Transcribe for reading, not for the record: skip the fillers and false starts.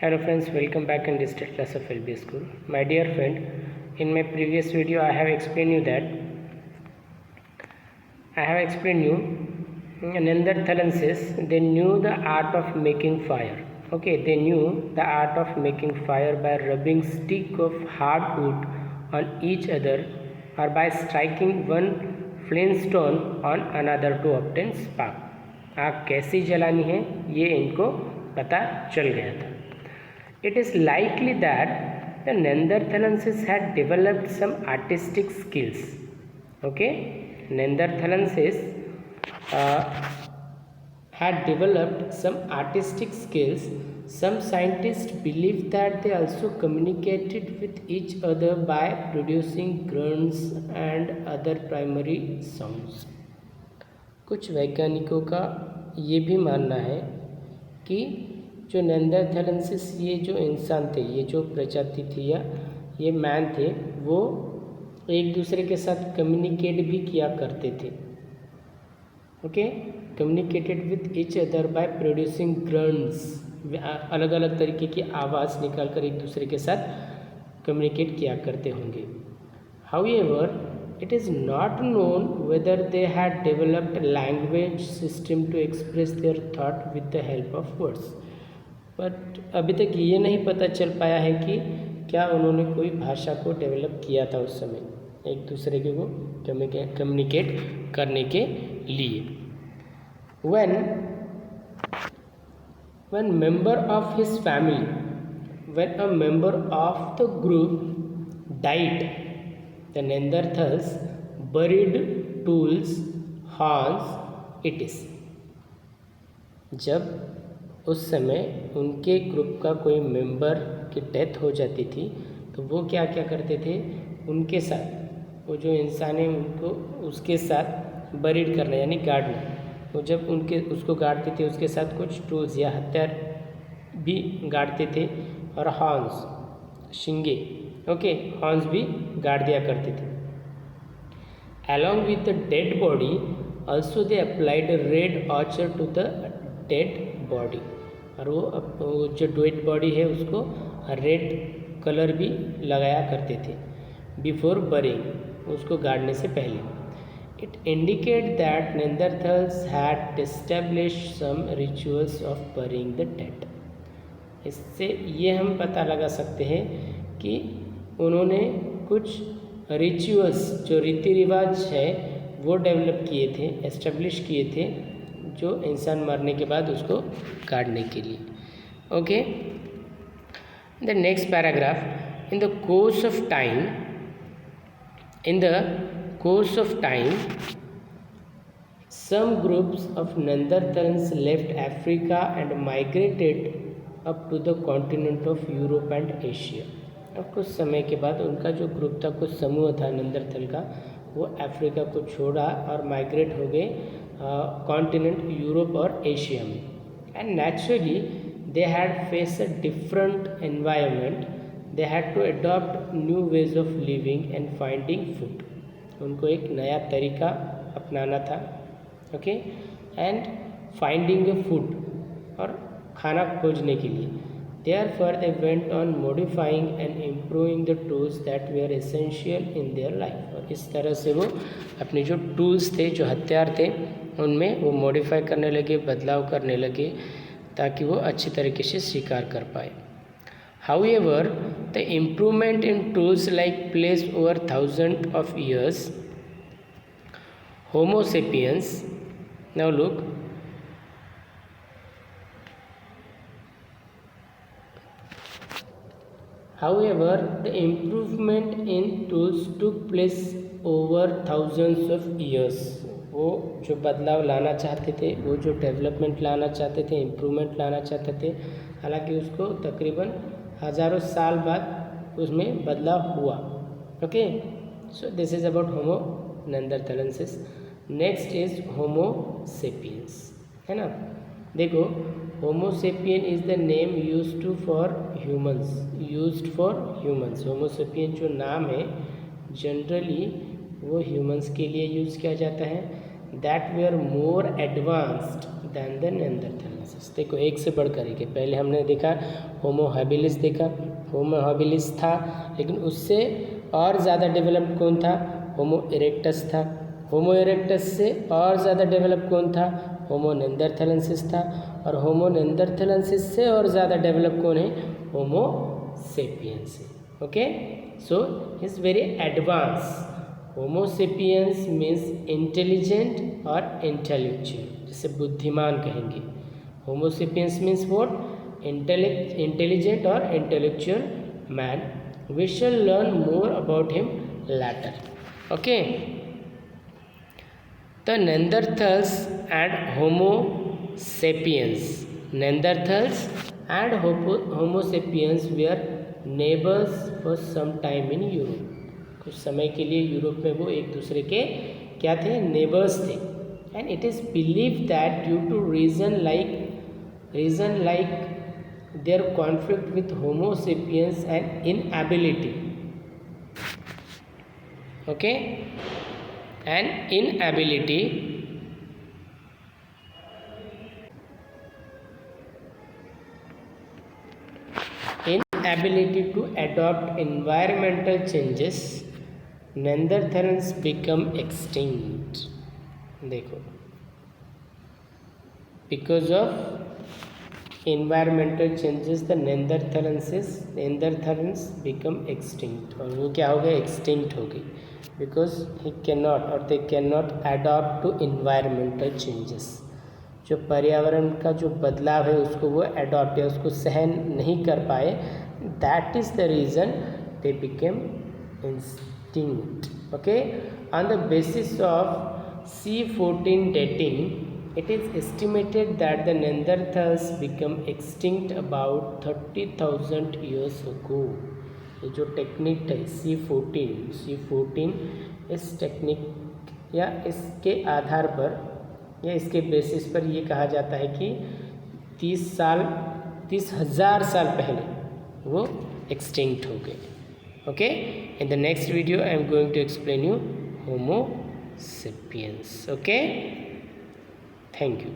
Hello friends, welcome back in digital class of LB School. My dear friend, in my previous video I have explained you Neanderthalensis, they knew the art of making fire. Okay, they knew the art of making fire by rubbing stick of hard wood on each other or by striking one flintstone on another to obtain spark. आग कैसी जलानी है ये इनको पता चल गया था. It is likely that the Neanderthalensis had developed some artistic skills. Okay, Neanderthalensis had developed some artistic skills. Some scientists believe that they also communicated with each other by producing grunts and other primary sounds. कुछ वैज्ञानिकों का ये भी मानना है कि जो नेंदरथैलेंसिस ये जो इंसान थे, ये जो प्रजाति थी या ये मैन थे, वो एक दूसरे के साथ कम्युनिकेट भी किया करते थे. Okay, communicated with each other by producing grunts, अलग अलग तरीके की आवाज़ निकालकर एक दूसरे के साथ कम्युनिकेट किया करते होंगे. However, it is not known whether they had developed a language system to express their thought with the help of words. But अभी तक ये नहीं पता चल पाया है कि क्या उन्होंने कोई भाषा को डेवलप किया था उस समय एक दूसरे के को कम्युनिकेट करने के लिए. when member of his family, when a member of the group died, the Neanderthals buried tools, horns, it is. जब उस समय उनके ग्रुप का कोई मेंबर की डेथ हो जाती थी तो वो क्या क्या करते थे, उनके साथ वो जो इंसान है उनको उसके साथ बरीड करना यानी गाड़ना, वो जब उनके उसको गाड़ते थे उसके साथ कुछ टूल्स या हथियार भी गाड़ते थे और हॉर्न्स, शिंगे, ओके, हॉर्न्स भी गाड़ दिया करते थे. Along with the dead body also they applied red ochre to the dead body, और वो जो डेड बॉडी है उसको रेड कलर भी लगाया करते थे बिफोर बरिंग, उसको गाड़ने से पहले. It indicate that neanderthals had established some rituals of burying the dead. इससे ये हम पता लगा सकते हैं कि उन्होंने कुछ रिचुअल्स, जो रीति रिवाज है, वो डेवलप किए थे, एस्टेब्लिश किए थे, जो इंसान मरने के बाद उसको काटने के लिए. Okay, the next paragraph. In the course of time some groups of Neanderthals left Africa and migrated up to the continent of Europe and Asia. अब कुछ समय के बाद उनका जो ग्रुप था, कुछ समूह था नेंदरथल का, वो अफ्रीका को छोड़ा और माइग्रेट हो गए कॉन्टिनेंट यूरोप और एशिया में. And naturally they had face a different environment, they had to adopt new ways of living and finding food. उनको एक नया तरीका अपनाना था, okay, and finding a food, और खाना खोजने के लिए. Therefore, they went on modifying and improving the tools that were essential in their life. और इस तरह से वो अपने जो टूल्स थे, जो हथियार थे, उनमें वो मॉडिफाई करने लगे, बदलाव करने लगे, ताकि वो अच्छी तरीके से शिकार कर पाए. However, the improvement in tools like place over thousands of years. Homo sapiens. Now look. However, the improvement in tools took place over thousands of years. वो जो बदलाव लाना चाहते थे, वो जो डेवलपमेंट लाना चाहते थे, इम्प्रूवमेंट लाना चाहते थे, हालांकि उसको तकरीबन हज़ारों साल बाद उसमें बदलाव हुआ. Okay, so this is about homo neanderthalensis. Next is homo sapiens, है ना. देखो, homo sapien is the name used for humans. Homo sapien जो नाम है जनरली वो ह्यूमंस के लिए यूज़ किया जाता है, that we are more advanced than the neanderthal. Neanderthalensis. देखो एक से बढ़कर एक है। पहले हमने देखा होमो हैबिलिस देखा, होमो हैबिलिस था, लेकिन उससे और ज़्यादा डेवलप्ड कौन था? होमो इरेक्टस था। होमो इरेक्टस से और ज़्यादा डेवलप कौन था? होमो नेंदरथेलेंसिस था। और होमो नेंदरथेलेंसिस से और ज़्यादा डेवलप कौन है? होमो सेपियंस है। Okay, so is very advance. Homo sapiens means intelligent और इंटेलेक्चुअल, जिसे बुद्धिमान कहेंगे। Homo sapiens means what? Intelligent और intellectual man. We shall learn more about him later. Okay, the Neanderthals and Homo sapiens. Neanderthals and Homo sapiens were neighbors for some time in Europe. कुछ समय के लिए Europe में वो एक दूसरे के क्या थे? नेबर्स थे। And it is believe that due to reason like their conflict with homo sapiens and inability, okay, and inability to adopt environmental changes, Neanderthals become extinct. देखो, because of environmental changes the Neanderthals become extinct. और वो क्या हो गए? Extinct हो गई। Because he can not और they can not adopt to environmental changes. जो पर्यावरण का जो बदलाव है उसको वो अडॉप्ट या उसको सहन नहीं कर पाए। That is the reason they became instinct. Okay, on the basis of C14 dating it is estimated that the Neanderthals become extinct about 30,000 years ago. ये जो टेक्निक है C14 इस टेक्निक या इसके आधार पर या इसके बेसिस पर ये कहा जाता है कि 30,000 साल पहले वो एक्सटिंक्ट हो गए। Okay, in the next video I am going to explain you homo sapiens. Okay, thank you.